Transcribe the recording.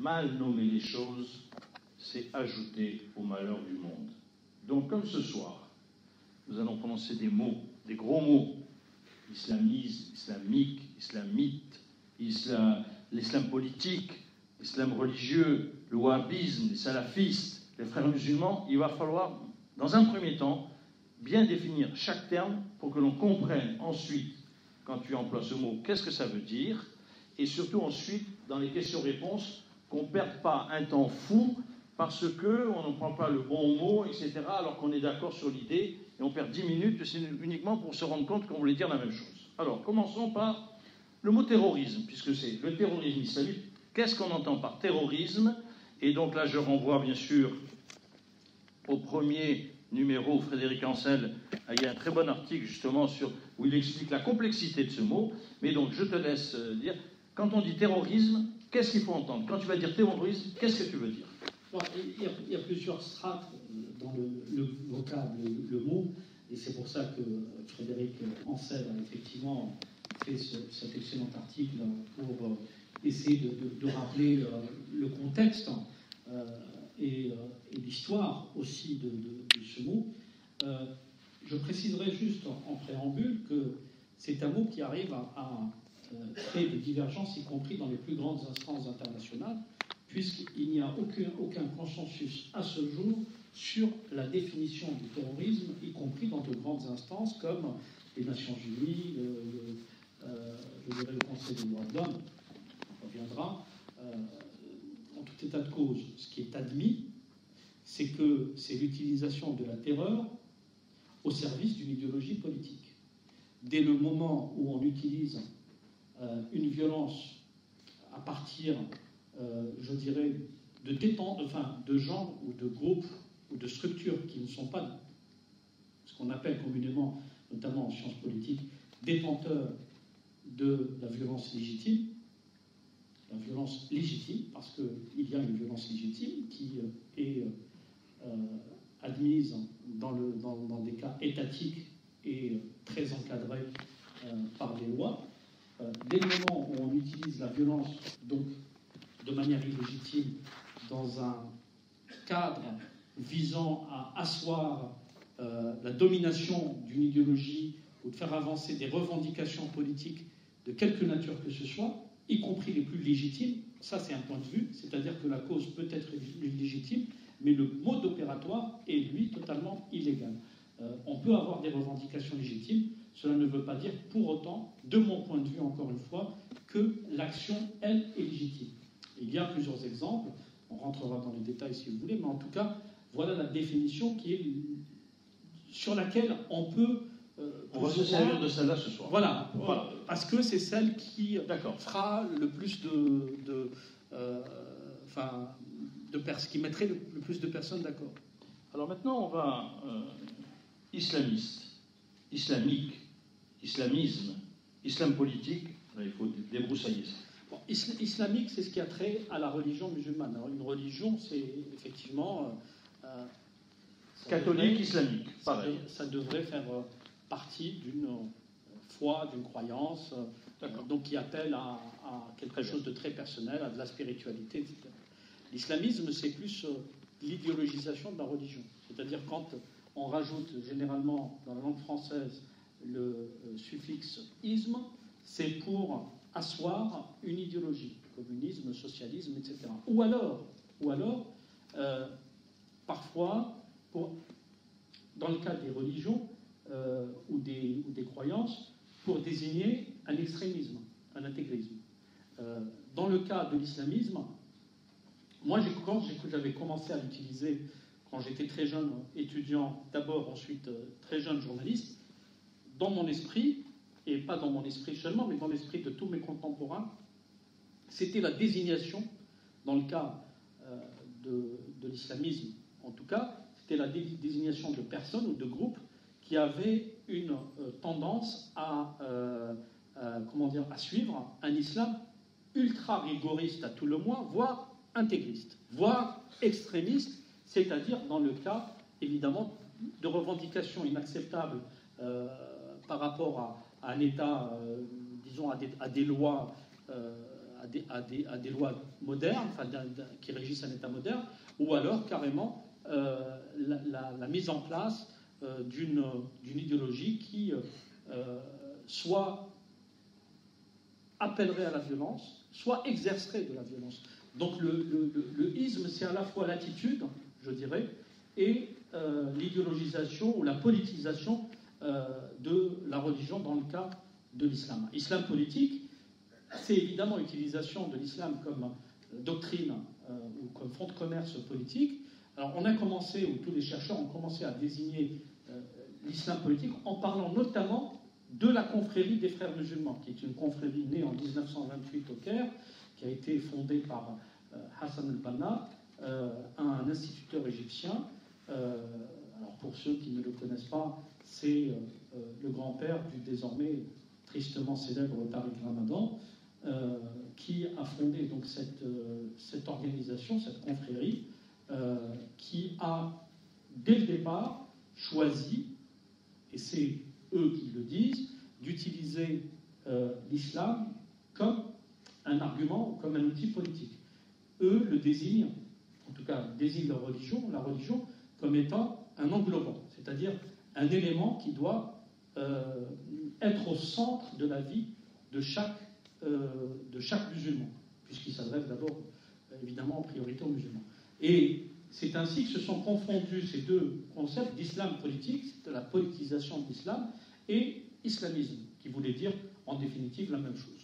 mal nommer les choses, c'est ajouter au malheur du monde. Donc, comme ce soir, nous allons prononcer des mots, des gros mots, islamisme, islamique, islamite, l'islam politique, l'islam religieux, le wahhabisme, les salafistes, les frères musulmans, il va falloir, dans un premier temps, bien définir chaque terme pour que l'on comprenne ensuite, quand tu emploies ce mot, qu'est-ce que ça veut dire, et surtout ensuite, dans les questions-réponses, qu'on ne perde pas un temps fou parce qu'on ne prend pas le bon mot, etc., alors qu'on est d'accord sur l'idée, et on perd 10 minutes, c'est uniquement pour se rendre compte qu'on voulait dire la même chose. Alors, commençons par le mot terrorisme, puisque c'est le terrorisme islamique. Qu'est-ce qu'on entend par terrorisme? Et donc là, je renvoie bien sûr au premier numéro où Frédéric Ancel a eu un très bon article justement où il explique la complexité de ce mot. Mais donc, je te laisse dire, quand on dit terrorisme, qu'est-ce qu'il faut entendre? Quand tu vas dire terrorisme, qu'est-ce que tu veux dire? Alors, il y a plusieurs strates dans le vocable, le mot, et c'est pour ça que Frédéric Ancel a effectivement fait cet excellent article pour essayer de rappeler le contexte et l'histoire aussi de ce mot. Je préciserai juste en préambule que c'est un mot qui arrive à créer des divergences, y compris dans les plus grandes instances internationales, puisqu'il n'y a aucun consensus à ce jour sur la définition du terrorisme, y compris dans de grandes instances comme les Nations Unies, le Conseil des droits de l'homme, on reviendra. En tout état de cause, ce qui est admis, c'est que c'est l'utilisation de la terreur au service d'une idéologie politique. Dès le moment où on utilise une violence à partir je dirais, de gens ou de groupes ou de structures qui ne sont pas ce qu'on appelle communément, notamment en sciences politiques, détenteurs de la violence légitime, parce qu'il y a une violence légitime qui est admise dans des cas étatiques et très encadrés par des lois. Dès le moment où on utilise la violence, donc de manière illégitime, dans un cadre visant à asseoir la domination d'une idéologie ou de faire avancer des revendications politiques de quelque nature que ce soit, y compris les plus légitimes, ça c'est un point de vue, c'est-à-dire que la cause peut être légitime, mais le mode opératoire est, lui, totalement illégal. On peut avoir des revendications légitimes, cela ne veut pas dire pour autant, de mon point de vue encore une fois, que l'action, elle, est légitime. Il y a plusieurs exemples, on rentrera dans les détails si vous voulez, mais en tout cas, voilà la définition sur laquelle on peut... on va se servir de celle-là ce soir. Voilà. Parce que c'est celle qui fera le plus qui mettrait le plus de personnes d'accord. Alors maintenant, on va... islamiste, islamique, islamisme, islam politique, là, il faut débroussailler ça. Bon, islamique, c'est ce qui a trait à la religion musulmane. Alors, une religion, c'est effectivement... catholique, islamique, pareil. Ça devrait faire partie d'une foi, d'une croyance, donc qui appelle à quelque chose de très personnel, à de la spiritualité, etc. L'islamisme, c'est plus l'idéologisation de la religion. C'est-à-dire quand on rajoute généralement dans la langue française le suffixe isme, c'est pour asseoir une idéologie, communisme, socialisme, etc. Ou alors parfois, dans le cas des religions ou des croyances, pour désigner un extrémisme, un intégrisme. Dans le cas de l'islamisme, moi, quand j'avais commencé à l'utiliser, quand j'étais très jeune étudiant, d'abord, ensuite très jeune journaliste, dans mon esprit, et pas dans mon esprit seulement, mais dans l'esprit de tous mes contemporains, c'était la désignation, dans le cas de l'islamisme en tout cas, c'était la désignation de personnes ou de groupes qui avaient une tendance à suivre un islam ultra rigoriste à tout le moins, voire intégriste, voire extrémiste, c'est-à-dire dans le cas, évidemment, de revendications inacceptables par rapport à un État, disons, à des lois, à des lois modernes, enfin, qui régissent un État moderne, ou alors carrément la mise en place d'une idéologie qui soit appellerait à la violence, soit exercerait de la violence. Donc le isme, c'est à la fois l'attitude, je dirais, et l'idéologisation ou la politisation de la religion dans le cas de l'islam. Islam politique, c'est évidemment l'utilisation de l'islam comme doctrine ou comme fonds de commerce politique. Alors on a commencé, ou tous les chercheurs ont commencé à désigner l'islam politique en parlant notamment de la confrérie des frères musulmans, qui est une confrérie née en 1928 au Caire, qui a été fondée par Hassan al-Banna, un instituteur égyptien. Alors pour ceux qui ne le connaissent pas, c'est le grand-père du désormais tristement célèbre Tariq Ramadan, qui a fondé donc cette organisation, cette confrérie, qui a dès le départ choisi, et c'est eux qui le disent, d'utiliser l'islam comme un argument, comme un outil politique. Eux le désignent, en tout cas désignent la religion comme étant un englobant, c'est-à-dire un élément qui doit être au centre de la vie de chaque musulman, puisqu'il s'adresse d'abord évidemment en priorité aux musulmans. Et c'est ainsi que se sont confondus ces deux concepts d'islam politique, de la politisation de l'islam, et islamisme, qui voulait dire en définitive la même chose.